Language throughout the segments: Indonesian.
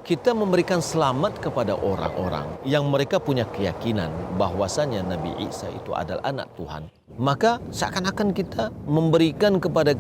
kita memberikan selamat kepada orang-orang yang mereka punya keyakinan bahwasanya Nabi Isa itu adalah anak Tuhan, maka seakan-akan kita memberikan kepada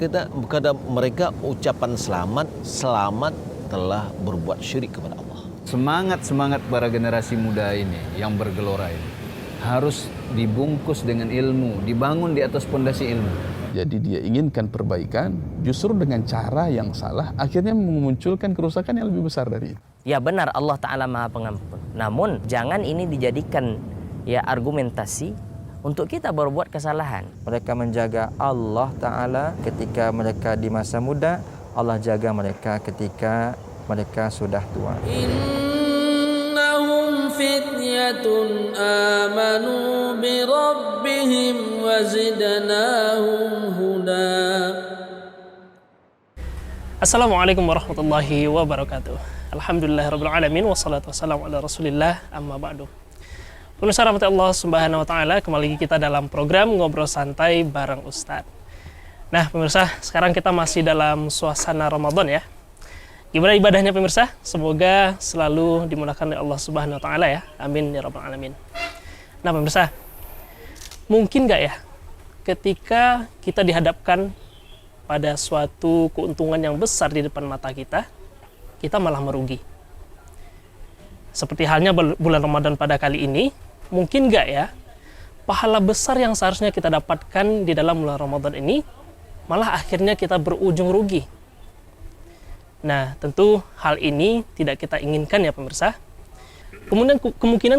mereka ucapan selamat telah berbuat syirik kepada Allah. Semangat para generasi muda ini yang bergelora ini harus dibungkus dengan ilmu, dibangun di atas pondasi ilmu. Jadi dia inginkan perbaikan, justru dengan cara yang salah, akhirnya memunculkan kerusakan yang lebih besar dari itu. Ya benar, Allah Ta'ala Maha Pengampun. Namun jangan ini dijadikan argumentasi untuk kita berbuat kesalahan. Mereka menjaga Allah Ta'ala ketika mereka di masa muda, Allah jaga mereka ketika mereka sudah tua. Innahum fityatun amanu bi rabbihim wa zidnahum huda. Assalamualaikum warahmatullahi wabarakatuh. Alhamdulillahirabbil alamin wassalatu wassalamu ala Rasulillah amma ba'du. Pemirsa rahmat Allah Subhanahu wa taala, kembali lagi kita dalam program Ngobrol Santai bareng Ustadz. Nah, pemirsa, sekarang kita masih dalam suasana Ramadan ya. Gimana ibadahnya pemirsa? Semoga selalu dimudahkan oleh Allah Subhanahu wa taala ya. Amin ya rabbal alamin. Nah, pemirsa, mungkin nggak ya ketika kita dihadapkan pada suatu keuntungan yang besar di depan mata kita malah merugi. Seperti halnya bulan Ramadan pada kali ini, mungkin nggak ya pahala besar yang seharusnya kita dapatkan di dalam bulan Ramadan ini malah akhirnya kita berujung rugi. Nah, tentu hal ini tidak kita inginkan ya pemirsa. Kemudian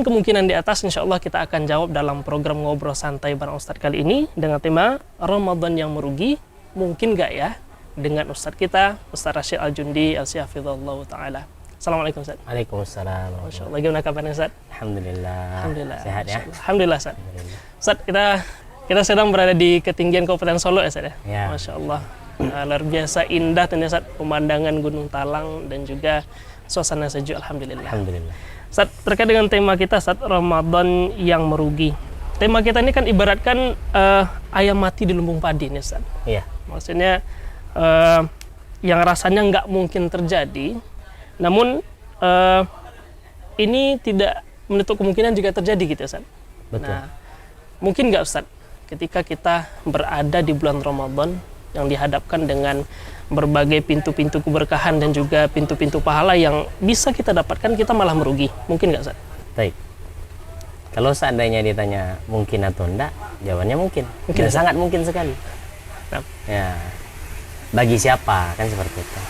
kemungkinan di atas insya Allah kita akan jawab dalam program Ngobrol Santai bareng Ustadz kali ini dengan tema Ramadan yang merugi. Mungkin nggak ya dengan Ustadz kita, Ustadz Rashid Al-Jundi Al-Syafidhullah Ta'ala. Assalamualaikum Ustadz. Waalaikumsalam. Masya Allah, gimana kabarnya Ustadz? Alhamdulillah. Sehat ya? Alhamdulillah Ustadz. Ustadz, kita sedang berada di ketinggian Kabupaten Solo ya Ustadz ya? Masya Allah. Luar biasa indah ternyata Ustadz, pemandangan Gunung Talang dan juga suasana sejuk. Alhamdulillah. Ustadz, terkait dengan tema kita Ustadz, Ramadan yang merugi. Tema kita ini kan ibaratkan ayam mati di lumbung padi nih Ustadz. Iya. Maksudnya yang rasanya nggak mungkin terjadi, namun ini tidak menutup kemungkinan jika terjadi gitu Ustaz. Betul. Nah, mungkin nggak Ustaz ketika kita berada di bulan Ramadan yang dihadapkan dengan berbagai pintu-pintu keberkahan dan juga pintu-pintu pahala yang bisa kita dapatkan, kita malah merugi. Mungkin nggak Ustaz? Baik. Kalau seandainya ditanya mungkin atau enggak, jawabannya mungkin. Dan sangat mungkin sekali. Nah. Ya, bagi siapa kan seperti itu.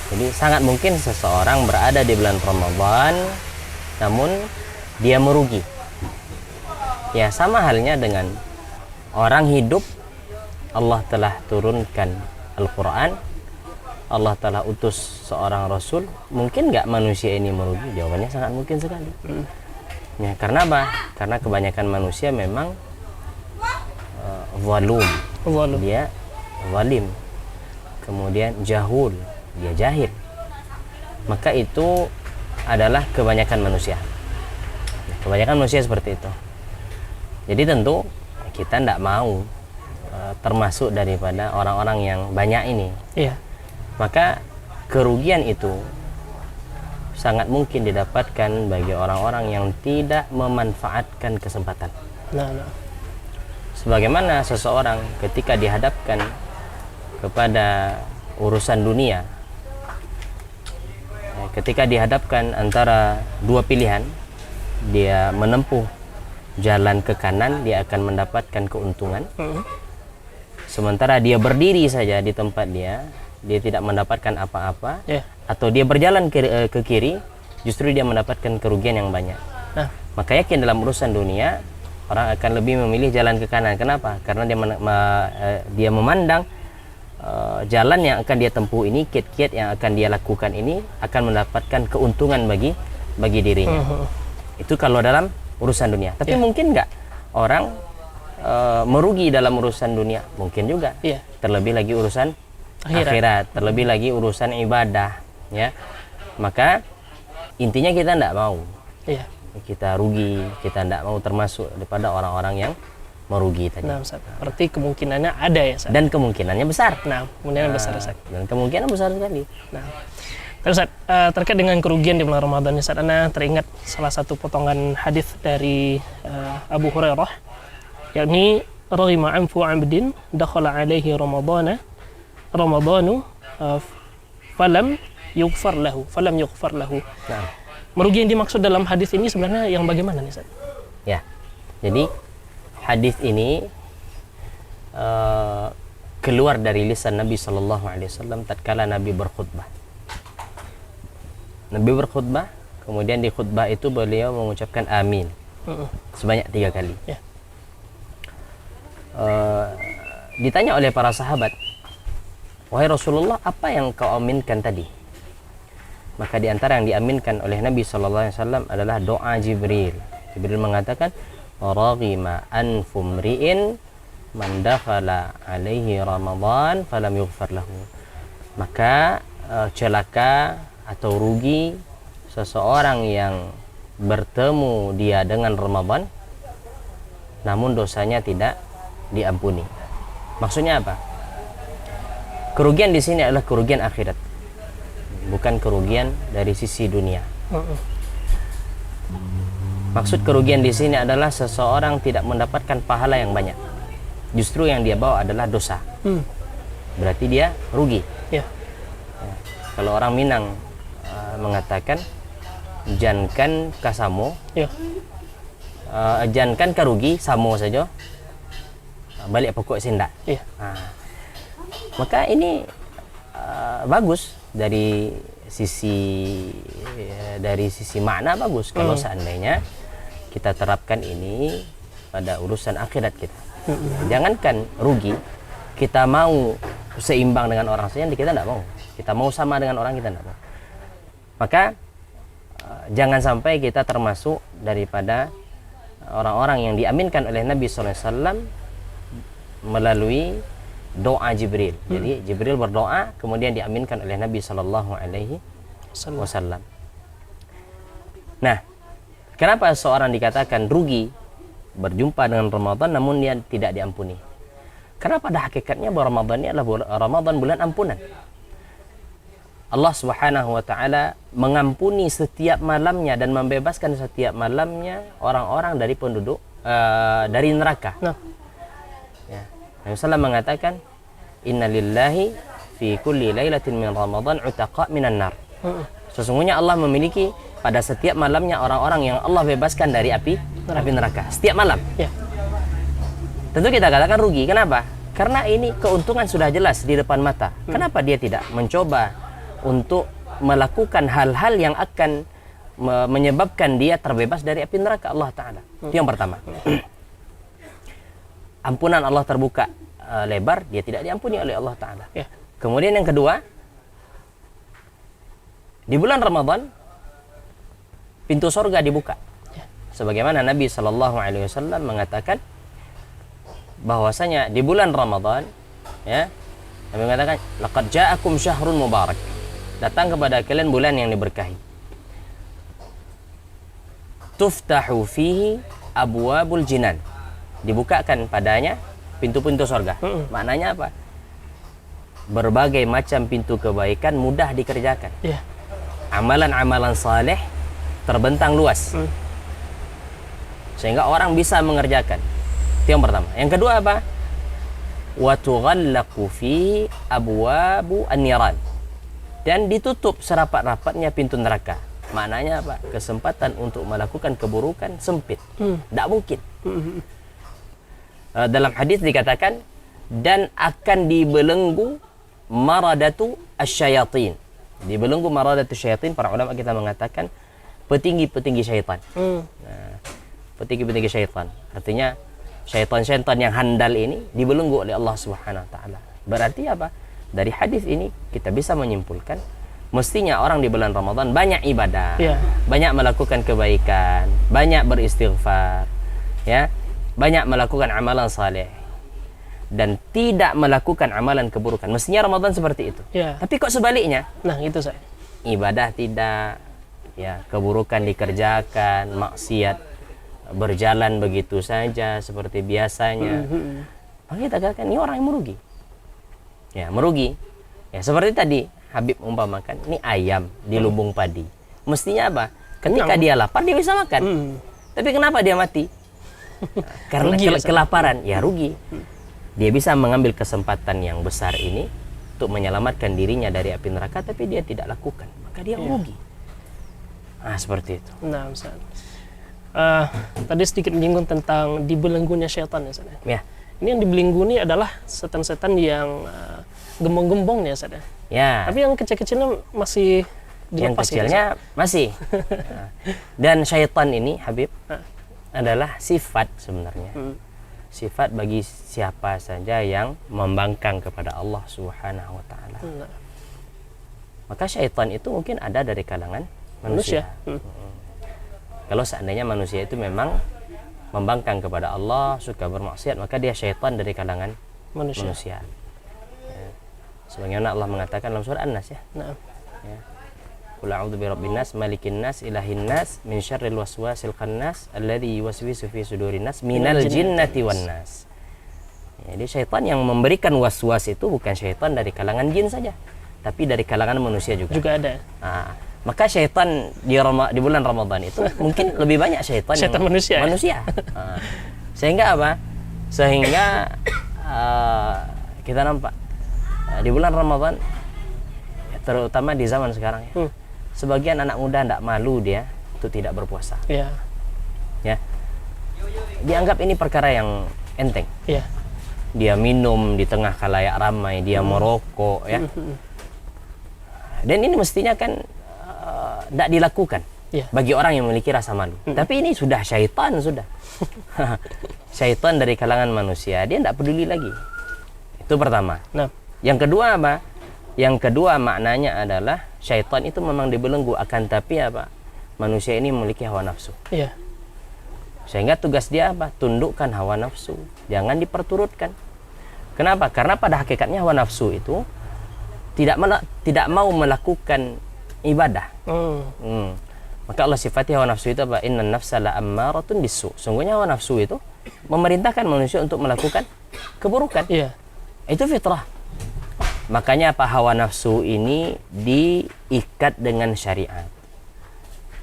Jadi sangat mungkin seseorang berada di bulan Ramadan namun dia merugi. Ya, sama halnya dengan orang hidup, Allah telah turunkan Al-Quran, Allah telah utus seorang Rasul. Mungkin nggak manusia ini merugi? Jawabannya sangat mungkin sekali. Ya, karena apa? Karena kebanyakan manusia memang zalum. Dia zalim, kemudian jahul, dia jahil. Maka itu adalah kebanyakan manusia. Kebanyakan manusia seperti itu. Jadi tentu kita tidak mau termasuk daripada orang-orang yang banyak ini. Iya. Maka kerugian itu sangat mungkin didapatkan bagi orang-orang yang tidak memanfaatkan kesempatan. Nah. Sebagaimana seseorang ketika dihadapkan kepada urusan dunia, ketika dihadapkan antara dua pilihan, dia menempuh jalan ke kanan, dia akan mendapatkan keuntungan. Sementara dia berdiri saja di tempat dia tidak mendapatkan apa-apa. Atau dia berjalan ke kiri, justru dia mendapatkan kerugian yang banyak. Nah. Maka yakin dalam urusan dunia orang akan lebih memilih jalan ke kanan. Kenapa? Karena dia memandang jalan yang akan dia tempuh ini, kiat-kiat yang akan dia lakukan ini akan mendapatkan keuntungan bagi dirinya. Itu kalau dalam urusan dunia. Tapi mungkin nggak orang merugi dalam urusan dunia? Mungkin juga. Terlebih lagi urusan akhirat, terlebih lagi urusan ibadah. Ya, maka intinya kita tidak mau. Kita rugi, kita tidak mau termasuk daripada orang-orang yang merugi tadi. Nah, Ustaz, berarti kemungkinannya ada ya, Ustaz? Dan kemungkinannya besar. Nah, kemungkinannya besar, Ustaz. Dan kemungkinan besar sekali. Nah, Ustaz, terkait dengan kerugian di bulan Ramadan, Ustaz, Ana teringat salah satu potongan hadis dari Abu Hurairah, yakni raghima anfu 'abdin dakhala alaihi ramadanu falam yughfar lahu. Nah, Merugi yang dimaksud dalam hadis ini sebenarnya yang bagaimana nih, Ustaz? ya. Jadi hadis ini keluar dari lisan Nabi sallallahu alaihi wasallam tatkala Nabi berkhutbah. Nabi berkhutbah, kemudian di khutbah itu beliau mengucapkan amin sebanyak 3 kali. Ya. Ditanya oleh para sahabat, wahai Rasulullah, apa yang kau aminkan tadi? Maka di antara yang diaminkan oleh Nabi sallallahu alaihi wasallam adalah doa Jibril. Jibril mengatakan, raghima anfu mri'in man dakhala alaihi Ramadan falam yughfar lahu. Maka celaka atau rugi seseorang yang bertemu dia dengan Ramadan namun dosanya tidak diampuni. Maksudnya apa? Kerugian di sini adalah kerugian akhirat, bukan kerugian dari sisi dunia. Maksud kerugian di sini adalah seseorang tidak mendapatkan pahala yang banyak, justru yang dia bawa adalah dosa. Berarti dia rugi. Ya. Kalau orang Minang mengatakan jankan kasamo, Ya. jankan karugi samo saja, balik pokok sindak. Iya. Maka ini bagus dari sisi makna bagus kalau seandainya kita terapkan ini pada urusan akhirat kita. Jangankan rugi, kita mau seimbang dengan orang saja kita tidak mau. Kita mau sama dengan orang kita tidak mau. Maka jangan sampai kita termasuk daripada orang-orang yang diaminkan oleh Nabi SAW melalui doa Jibril. Jadi Jibril berdoa kemudian diaminkan oleh Nabi SAW. Nah, kenapa seorang dikatakan rugi berjumpa dengan Ramadan namun dia tidak diampuni? Karena pada hakikatnya bahwa Ramadan ini adalah Ramadan bulan ampunan. Allah Subhanahu wa taala mengampuni setiap malamnya dan membebaskan setiap malamnya orang-orang dari penduduk dari neraka. Ya. Nabi sallallahu mengatakan, "Inna lillahi fi kulli lailatin min Ramadan utaqa minan nar." Sesungguhnya Allah memiliki pada setiap malamnya orang-orang yang Allah bebaskan dari api neraka. Setiap malam. Ya. Tentu kita katakan rugi. Kenapa? Karena ini keuntungan sudah jelas di depan mata. Kenapa dia tidak mencoba untuk melakukan hal-hal yang akan menyebabkan dia terbebas dari api neraka Allah Ta'ala? Itu yang pertama. Ampunan Allah terbuka lebar, dia tidak diampuni oleh Allah Ta'ala. Ya. Kemudian yang kedua, di bulan Ramadan pintu surga dibuka. Sebagaimana Nabi SAW mengatakan bahwasanya di bulan Ramadan, ya, Nabi mengatakan, laqad ja'akum syahrun mubarak. Datang kepada kalian bulan yang diberkahi. Tuftahu fihi abwabul jinan. Dibukakan padanya pintu-pintu surga. Maknanya apa? Berbagai macam pintu kebaikan mudah dikerjakan. Ya. Amalan-amalan saleh terbentang luas. Sehingga orang bisa mengerjakan. Itu yang pertama. Yang kedua apa? Wa tughallaqu fihi abwabu an-niran. Dan ditutup serapat-rapatnya pintu neraka. Maknanya apa? Kesempatan untuk melakukan keburukan sempit. Tidak mungkin. Dalam hadis dikatakan, dan akan dibelenggu maradatu asyayatin. Dibelenggu maradatu asyayatin, para ulama kita mengatakan petinggi-petinggi syaitan. Petinggi-petinggi syaitan. Artinya syaitan-syaitan yang handal ini dibelenggu oleh Allah Subhanahu wa taala. Berarti apa? Dari hadis ini kita bisa menyimpulkan mestinya orang di bulan Ramadan banyak ibadah, banyak melakukan kebaikan, banyak beristighfar, ya, banyak melakukan amalan saleh dan tidak melakukan amalan keburukan. Mestinya Ramadan seperti itu. Ya. Tapi kok sebaliknya? Nah, itu saya. Ibadah tidak, ya, keburukan dikerjakan, maksiat berjalan begitu saja seperti biasanya. Maka kita katakan ini orang yang merugi. Ya, merugi. Ya, seperti tadi Habib umpamakan ini ayam di lubung padi. Mestinya apa? Ketika dia lapar dia bisa makan. Tapi kenapa dia mati? Karena kelaparan. Ya rugi. Dia bisa mengambil kesempatan yang besar ini untuk menyelamatkan dirinya dari api neraka, tapi dia tidak lakukan, maka dia rugi. Nah, seperti itu. Nah, Ustaz. Tadi sedikit menyinggung tentang dibelenggunya syaitan ya, Ustaz. Ya. Ini yang dibelenggu ini adalah setan-setan yang gembong-gembong ya, Ustaz. Ya. Tapi yang kecil-kecilnya masih Yang dilepas kecilnya masih. Nah, dan syaitan ini, Habib, adalah sifat sebenarnya. Sifat bagi siapa saja yang membangkang kepada Allah Subhanahu wa taala. Maka syaitan itu mungkin ada dari kalangan manusia. Kalau seandainya manusia itu memang membangkang kepada Allah, suka bermaksiat, maka dia syaitan dari kalangan manusia. Ya. Sebagaimana Allah mengatakan dalam surah An-Nas ya. Nah. Ya. Qul a'udzu birabbin nas, malikin nas, ilahin nas, min syarril waswasil khannas, alladzi yuwaswisu fi sudurin nas, minal jinnati wan nas. Jadi syaitan yang memberikan waswas itu bukan syaitan dari kalangan jin saja, tapi dari kalangan manusia juga. Juga ada. Nah, maka syaitan di bulan Ramadan itu mungkin lebih banyak syaitan manusia. Nah, sehingga apa? Sehingga kita nampak di bulan Ramadan, terutama di zaman sekarang ya, sebagian anak muda tidak malu dia untuk tidak berpuasa. Ya. Ya, dianggap ini perkara yang enteng. Ya. Dia minum di tengah khalayak ramai, dia merokok ya. Dan ini mestinya kan tidak dilakukan bagi orang yang memiliki rasa malu. Tapi ini sudah syaitan sudah. Syaitan dari kalangan manusia, dia tidak peduli lagi. Itu pertama. Nah. Yang kedua apa? Yang kedua maknanya adalah syaitan itu memang dibelenggu, akan tapi apa? Manusia ini memiliki hawa nafsu. Iya. Sehingga tugas dia apa? Tundukkan hawa nafsu, jangan diperturutkan. Kenapa? Karena pada hakikatnya hawa nafsu itu tidak mau melakukan ibadah. Maka Allah sifati hawa nafsu itu apa? Innan nafsa la'ammaratun bisu. Sungguhnya hawa nafsu itu memerintahkan manusia untuk melakukan keburukan. Iya. Itu fitrah. Makanya apa? Hawa nafsu ini diikat dengan syariat.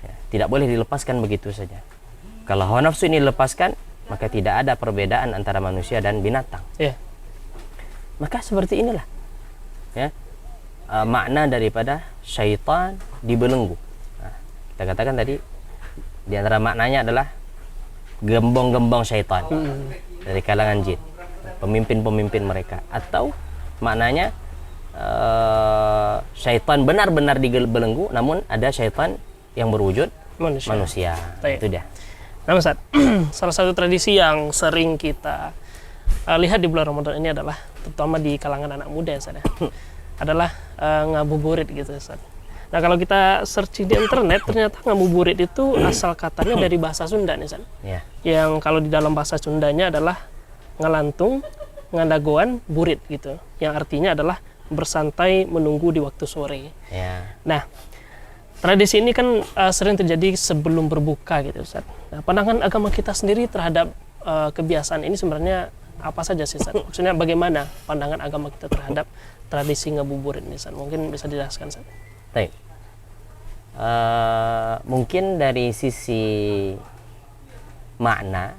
Ya, tidak boleh dilepaskan begitu saja. Kalau hawa nafsu ini dilepaskan, maka tidak ada perbedaan antara manusia dan binatang. Iya. Maka seperti inilah ya, makna daripada syaitan dibelenggu. Nah, kita katakan tadi di antara maknanya adalah gembong-gembong syaitan dari kalangan jin, pemimpin-pemimpin mereka, atau maknanya syaitan benar-benar dibelenggu, namun ada syaitan yang berwujud manusia. Itu dia. Nah, Ustaz, salah satu tradisi yang sering kita lihat di bulan Ramadan ini adalah, terutama di kalangan anak muda ya, Ustaz, adalah ngabuburit gitu, Ustaz. Nah, kalau kita searching di internet, ternyata ngabuburit itu asal katanya dari bahasa Sunda nih, Ustaz. Ya. Yang kalau di dalam bahasa Sundanya adalah ngalantung, ngadagoan, burit gitu. Yang artinya adalah bersantai menunggu di waktu sore. Ya. Nah, tradisi ini kan sering terjadi sebelum berbuka gitu, Ustaz. Nah, pandangan agama kita sendiri terhadap kebiasaan ini sebenarnya apa saja sih, Ustaz? Maksudnya bagaimana pandangan agama kita terhadap tradisi ngabuburit ini, Ustaz? Mungkin bisa dijelaskan, Ustaz. Baik. Mungkin dari sisi makna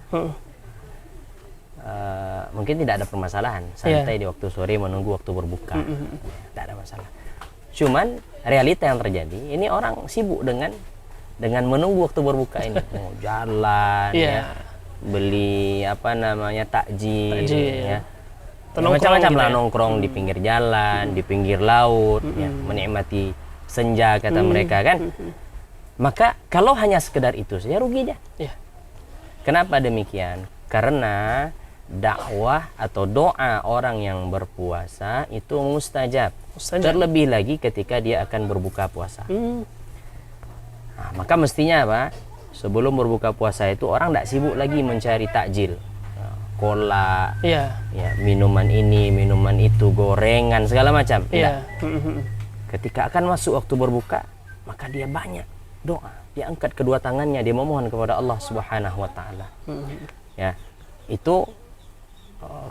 mungkin tidak ada permasalahan, santai di waktu sore menunggu waktu berbuka, tidak ada masalah. Cuman realita yang terjadi ini, orang sibuk dengan menunggu waktu berbuka ini, jalan ya, beli apa namanya takjil ya, macam-macam lah, nongkrong di pinggir jalan, di pinggir laut, ya, menikmati senja kata mereka kan. Maka kalau hanya sekedar itu saja rugi aja. Kenapa demikian? Karena dakwah atau doa orang yang berpuasa itu mustajab. Terlebih lagi ketika dia akan berbuka puasa. Nah, maka mestinya apa? Sebelum berbuka puasa itu orang tidak sibuk lagi mencari takjil, cola, ya, minuman ini, minuman itu, gorengan segala macam. Ketika akan masuk waktu berbuka, maka dia banyak doa. Dia angkat kedua tangannya, dia memohon kepada Allah Subhanahu wa taala. Ya, itu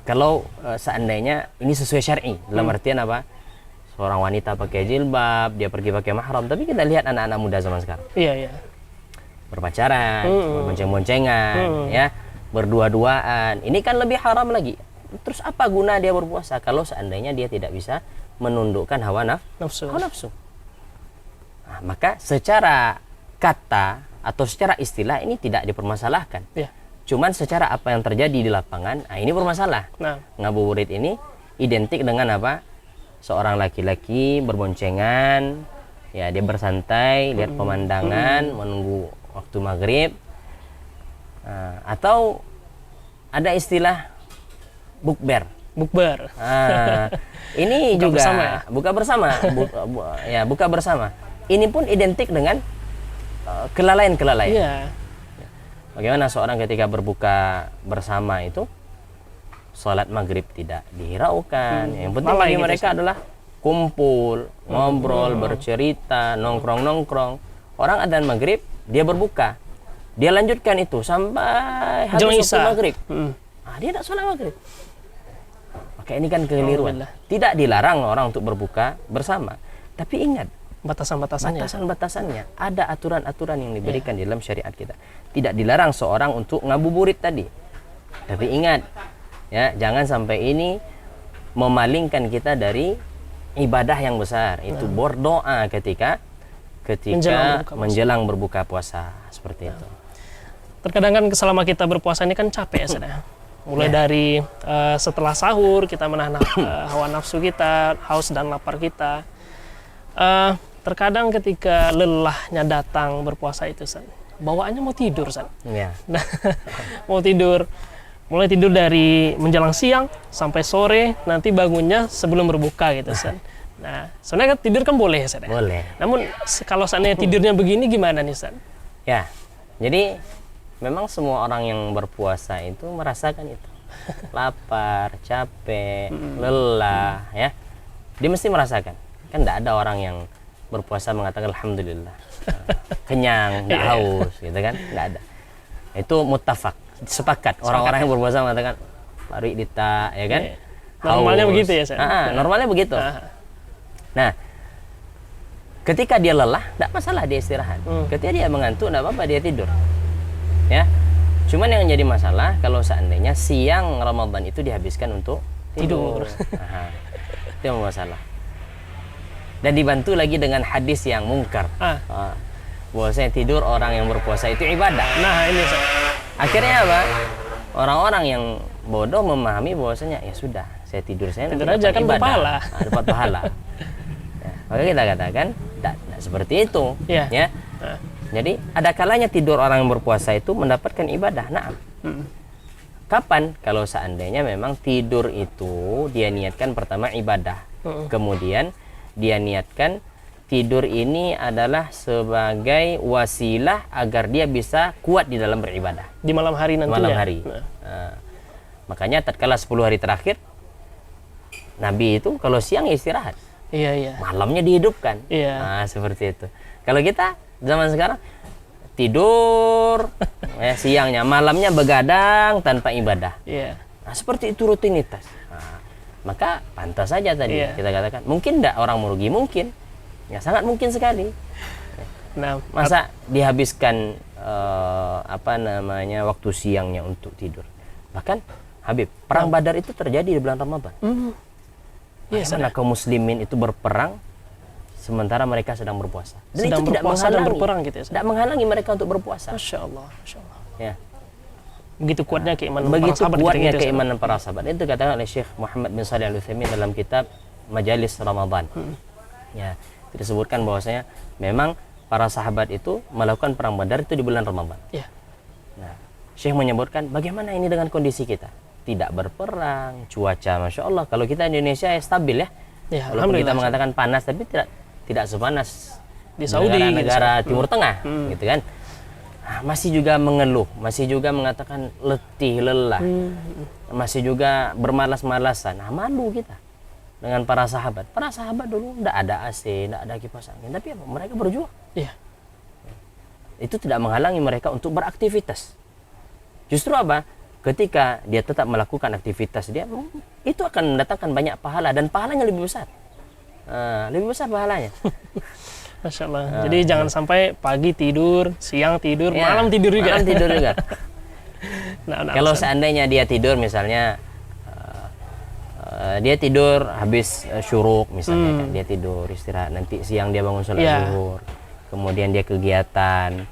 kalau seandainya ini sesuai syar'i, dalam artian apa? seorang wanita pakai jilbab, dia pergi pakai mahram. Tapi kita lihat anak-anak muda zaman sekarang. Iya. Berpacaran, berbonceng-boncengan, ya, berdua-duaan. Ini kan lebih haram lagi. Terus apa guna dia berpuasa kalau seandainya dia tidak bisa menundukkan hawa Nafsu. Nah, maka secara kata atau secara istilah ini tidak dipermasalahkan. Iya. Cuman secara apa yang terjadi di lapangan, nah ini bermasalah. Nah, Ngabuburit ini identik dengan apa? Seorang laki-laki berboncengan, ya dia bersantai, lihat pemandangan, menunggu waktu maghrib. Nah, atau ada istilah bukber. bukber. Ini Buka juga bersama ya? buka bersama. Ini pun identik dengan kelalaian-kelalaian. Iya. Bagaimana seorang ketika berbuka bersama itu sholat maghrib tidak dihiraukan. Yang penting Lalai bagi gitu, mereka adalah kumpul, ngobrol, bercerita, nongkrong-nongkrong. Orang adzan maghrib, dia berbuka. Dia lanjutkan itu sampai Menjelang habis waktu Isya. maghrib. Dia tidak sholat maghrib. Maka ini kan kekeliruan. Alhamdulillah. Tidak dilarang orang untuk berbuka bersama. Tapi ingat, Batasan-batasannya. batasan-batasannya. Ada aturan-aturan yang diberikan di dalam syariat kita. Tidak dilarang seorang untuk ngabuburit tadi. Tapi ingat, ya, jangan sampai ini memalingkan kita dari ibadah yang besar. Itu berdoa ketika menjelang berbuka puasa seperti itu. Terkadang kan selama kita berpuasa ini kan capek ya, Ustaz, ya. Mulai dari setelah sahur kita menahan hawa nafsu kita, haus dan lapar kita. Terkadang ketika lelahnya datang berpuasa itu, Ustaz, bawaannya mau tidur, Ustaz. Ya. Nah, mau tidur. Mulai tidur dari menjelang siang sampai sore, nanti bangunnya sebelum berbuka gitu, Ustaz. Nah, sebenarnya kan tidur kan boleh, Ustaz, ya? Boleh. Namun kalau seandainya tidurnya begini gimana nih, Ustaz? Ya. Jadi memang semua orang yang berpuasa itu merasakan itu. Lapar, capek, lelah, ya. Dia mesti merasakan. Kan tidak ada orang yang berpuasa mengatakan alhamdulillah. Kenyang, tidak haus, gitu kan? Tidak ada. Itu muttafaq, sepakat. Orang-orang yang berpuasa mengatakan baru dita, ya kan? Normalnya Haus. begitu ya, Ustaz? Normalnya begitu. Nah, ketika dia lelah, tidak masalah dia istirahat. Ketika dia mengantuk, tidak apa-apa dia tidur. Ya, cuman yang jadi masalah kalau seandainya siang Ramadan itu dihabiskan untuk tidur. Itu yang masalah. Dan dibantu lagi dengan hadis yang mungkar. Bahwasanya tidur orang yang berpuasa itu ibadah. Nah, ini, Ustaz. Akhirnya apa? Orang-orang yang bodoh memahami bahwasanya ya sudah, saya tidur saya Tidur nanti aja, dapat kan ibadah. berpahala. Dapat pahala. Ya, maka kita katakan tidak seperti itu. Iya. Ya. Jadi ada kalanya tidur orang yang berpuasa itu mendapatkan ibadah. Nah, kapan? Kalau seandainya memang tidur itu dia niatkan pertama ibadah, kemudian dia niatkan tidur ini adalah sebagai wasilah agar dia bisa kuat di dalam beribadah. Di malam hari nanti Malam ya? hari. Makanya tatkala 10 hari terakhir Nabi itu kalau siang istirahat, Iya. malamnya dihidupkan. Iya. Nah, seperti itu. Kalau kita zaman sekarang tidur siangnya, malamnya begadang tanpa ibadah. Iya. Nah, seperti itu rutinitas. Nah, maka pantas saja tadi kita katakan, mungkin enggak orang merugi? Mungkin. Ya, sangat mungkin sekali. Nah, Masa dihabiskan waktu siangnya untuk tidur. Bahkan Habib, perang Badar itu terjadi di bulan Ramadan. Bagaimana kaum muslimin itu berperang sementara mereka sedang berpuasa. Dan sedang itu tidak berpuasa dan menghalangi, berperang gitu ya, Ustaz? tidak menghalangi mereka untuk berpuasa. Masya Allah. Ya. Begitu kuatnya keimanan Begitu para sahabat kuatnya ketika itu, Ustaz. keimanan para sahabat. Itu dikatakan oleh Syekh Muhammad bin Shalih Al-Utsaimin dalam kitab Majalis Ramadan. Ya, disebutkan bahwasanya memang para sahabat itu melakukan perang Badar itu di bulan Ramadan. Iya. Nah, Syekh menyebutkan bagaimana ini dengan kondisi kita? Tidak berperang, cuaca Masya Allah. Kalau kita Indonesia ya stabil ya. Ya, Walaupun kita alhamdulillah. mengatakan panas, tapi tidak sepanas Di Saudi, negara gitu. Timur Tengah, gitu kan. Nah, masih juga mengeluh, masih juga mengatakan letih, lelah, masih juga bermalas-malasan. Nah, malu kita dengan para sahabat. Para sahabat dulu tidak ada AC, tidak ada kipas angin, tapi apa? Mereka berjuang. Iya. Itu tidak menghalangi mereka untuk beraktivitas. Justru apa? Ketika dia tetap melakukan aktivitas dia, itu akan mendatangkan banyak pahala dan pahalanya lebih besar. lebih besar pahalanya. Masya Allah. Jadi jangan sampai pagi tidur, siang tidur, Ya, malam tidur juga. Malam tidur juga. Nah, Kalau Ustaz. seandainya dia tidur misalnya dia tidur habis syuruk misalnya kan, dia tidur istirahat, nanti siang dia bangun sholat Ya. zuhur, kemudian dia kegiatan,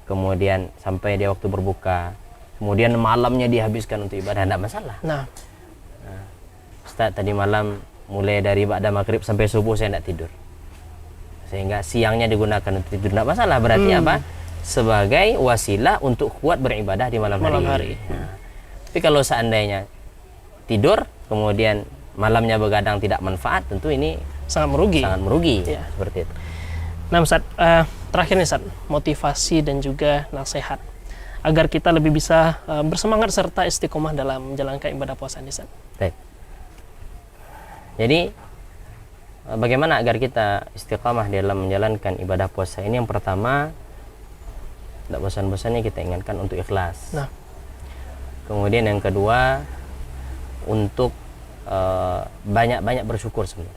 kemudian sampai dia waktu berbuka, kemudian malamnya dihabiskan untuk ibadah, tidak masalah. Nah, Ustaz, tadi malam mulai dari ba'da maghrib sampai subuh saya tidak tidur, sehingga siangnya digunakan untuk tidur, tidak masalah. Berarti apa? Sebagai wasilah untuk kuat beribadah di malam hari. Nah, tapi kalau seandainya tidur kemudian malamnya begadang tidak manfaat, tentu ini sangat merugi. sangat merugi. Iya. Seperti itu. Nah, Ustaz, terakhir nih, Ustaz, motivasi dan juga nasihat agar kita lebih bisa bersemangat serta istiqomah dalam menjalankan ibadah puasa ini, Ustaz. Baik. Jadi bagaimana agar kita istiqamah dalam menjalankan ibadah puasa ini? Yang pertama, tidak bosan-bosannya kita ingatkan untuk ikhlas. Nah. Kemudian yang kedua, untuk banyak-banyak bersyukur sebenarnya.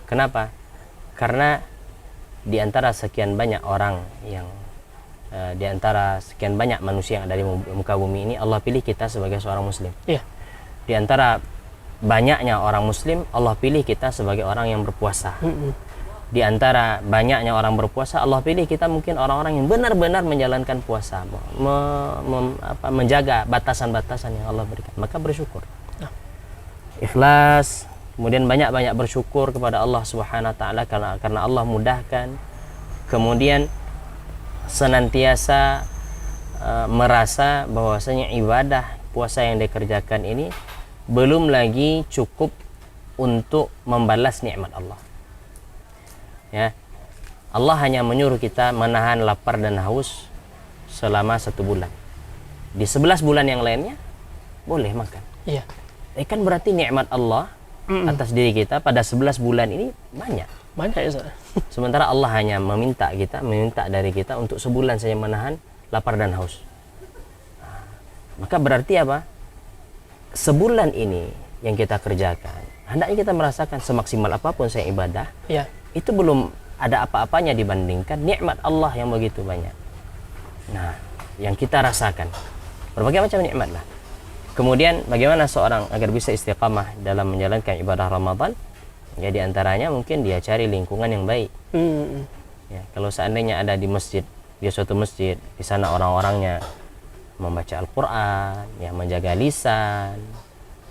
Kenapa? Karena di antara sekian banyak orang yang di antara sekian banyak manusia yang ada di muka bumi ini, Allah pilih kita sebagai seorang muslim. Iya. Di antara banyaknya orang muslim, Allah pilih kita sebagai orang yang berpuasa. Di antara banyaknya orang berpuasa, Allah pilih kita mungkin orang-orang yang benar-benar menjalankan puasa, menjaga batasan-batasan yang Allah berikan. Maka bersyukur, ikhlas, kemudian banyak-banyak bersyukur kepada Allah Subhanahu Wa Taala karena Allah mudahkan. Kemudian senantiasa merasa bahwasanya ibadah puasa yang dikerjakan ini belum lagi cukup untuk membalas nikmat Allah. Ya, Allah hanya menyuruh kita menahan lapar dan haus selama 1 bulan. Di 11 bulan yang lainnya boleh makan. Iya. Kan berarti nikmat Allah atas diri kita pada 11 bulan ini banyak. Banyak ya, Ustaz. Sementara Allah hanya meminta dari kita untuk sebulan saja menahan lapar dan haus. Maka berarti apa? Sebulan ini yang kita kerjakan, hendaknya kita merasakan semaksimal apapun saya ibadah, Iya. itu belum ada apa-apanya dibandingkan nikmat Allah yang begitu banyak. Nah, yang kita rasakan berbagai macam nikmat lah. Kemudian bagaimana seorang agar bisa istiqamah dalam menjalankan ibadah Ramadan? Ya, di antaranya mungkin dia cari lingkungan yang baik. Ya, kalau seandainya ada di masjid, dia suatu masjid, di sana orang-orangnya membaca Al-Quran, ya, menjaga lisan,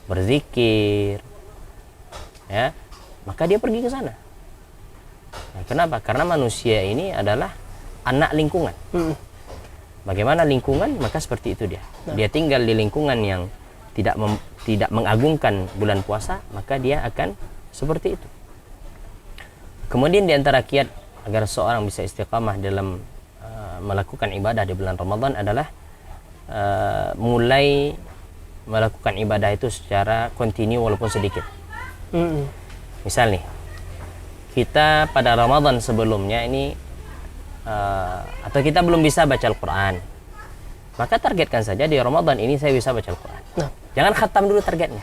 berzikir, ya, maka dia pergi ke sana. Nah, kenapa? Karena manusia ini adalah anak lingkungan. Bagaimana lingkungan, maka seperti itu dia. Dia tinggal di lingkungan yang tidak mengagungkan bulan puasa, maka dia akan seperti itu. Kemudian di antara kiat agar seorang bisa istiqamah dalam melakukan ibadah di bulan Ramadan adalah mulai melakukan ibadah itu secara kontinu walaupun sedikit. Misal nih, kita pada Ramadan sebelumnya ini atau kita belum bisa baca Al-Quran, maka targetkan saja di Ramadan ini saya bisa baca Al-Quran. Jangan khatam dulu targetnya.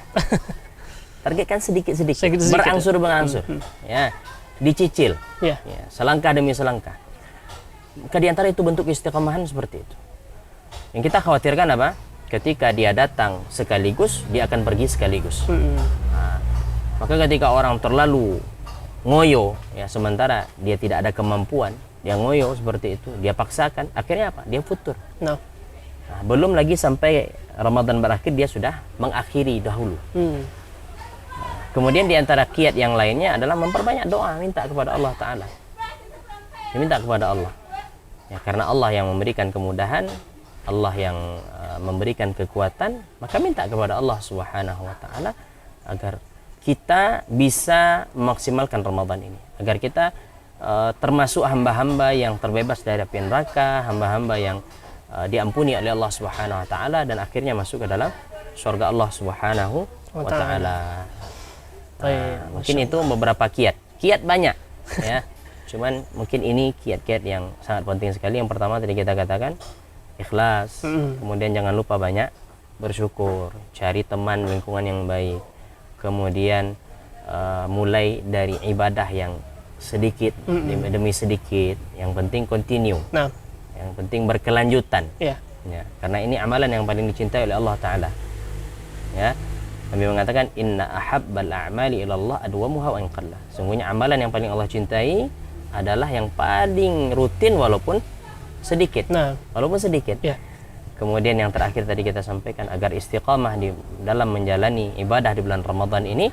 Targetkan sedikit-sedikit, berangsur-berangsur, ya, dicicil, ya, selangkah demi selangkah. Maka di antara itu bentuk istiqomahan seperti itu. Yang kita khawatirkan apa? Ketika dia datang sekaligus, dia akan pergi sekaligus. Nah, maka ketika orang terlalu ngoyo, ya, sementara dia tidak ada kemampuan, dia ngoyo seperti itu, dia paksakan, akhirnya apa? Dia futur. Nah, belum lagi sampai Ramadan berakhir, dia sudah mengakhiri dahulu. Kemudian di antara kiat yang lainnya adalah memperbanyak doa, minta kepada Allah Ta'ala. Minta kepada Allah. Ya, karena Allah yang memberikan kemudahan, Allah yang memberikan kekuatan, maka minta kepada Allah Subhanahu Wa Ta'ala agar kita bisa memaksimalkan Ramadan ini. Agar kita termasuk hamba-hamba yang terbebas dari api neraka, hamba-hamba yang diampuni oleh Allah Subhanahu Wa Ta'ala, dan akhirnya masuk ke dalam surga Allah Subhanahu Wa Ta'ala. Mungkin itu beberapa kiat banyak, ya. Cuman mungkin ini kiat-kiat yang sangat penting sekali. Yang pertama tadi kita katakan ikhlas, kemudian jangan lupa banyak bersyukur, cari teman lingkungan yang baik, kemudian mulai dari ibadah yang sedikit demi sedikit, yang penting continue, Nah, yang penting berkelanjutan. ya. Ya, karena ini amalan yang paling dicintai oleh Allah Ta'ala. Ya, Nabi mengatakan inna ahabbal a'mali ilallah adwamuha wa in qalla. Sungguhnya amalan yang paling Allah cintai adalah yang paling rutin walaupun sedikit. Nah, Walaupun sedikit. ya. Kemudian yang terakhir tadi kita sampaikan, agar istiqamah di dalam menjalani ibadah di bulan Ramadan ini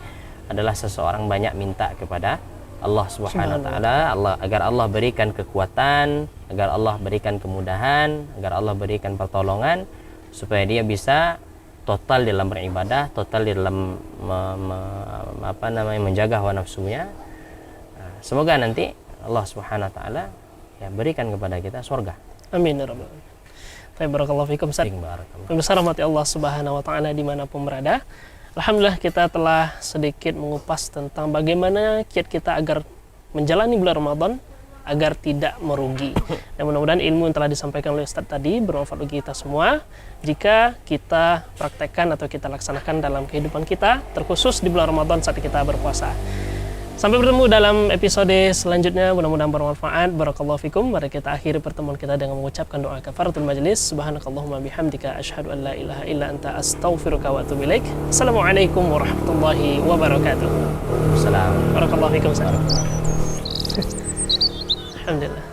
adalah seseorang banyak minta kepada Allah Subhanahu wa taala, agar Allah berikan kekuatan, agar Allah berikan kemudahan, agar Allah berikan pertolongan supaya dia bisa total dalam beribadah, total di dalam menjaga hawa nafsunya. Nah, semoga nanti Allah Subhanahu wa taala ya berikan kepada kita surga. Amin ya rabbal alamin. Barakallahu fikum Ustaz. Pemirsa rahmati Allah Subhanahu wa taala dimanapun berada. Alhamdulillah kita telah sedikit mengupas tentang bagaimana kiat kita agar menjalani bulan Ramadan agar tidak merugi. Dan mudah-mudahan ilmu yang telah disampaikan oleh Ustaz tadi bermanfaat bagi kita semua jika kita praktekkan atau kita laksanakan dalam kehidupan kita, terkhusus di bulan Ramadan saat kita berpuasa. Sampai bertemu dalam episode selanjutnya, mudah-mudahan bermanfaat. Barakallahu fikum. Mari kita akhiri pertemuan kita dengan mengucapkan doa kafaratul majlis. Subhanakallahumma bihamdika asyhadu an la ilaha illa anta astaghfiruka wa atubu ilaik. Assalamualaikum warahmatullahi wabarakatuh. Assalamualaikum. Barakallahu fikum. Alhamdulillah.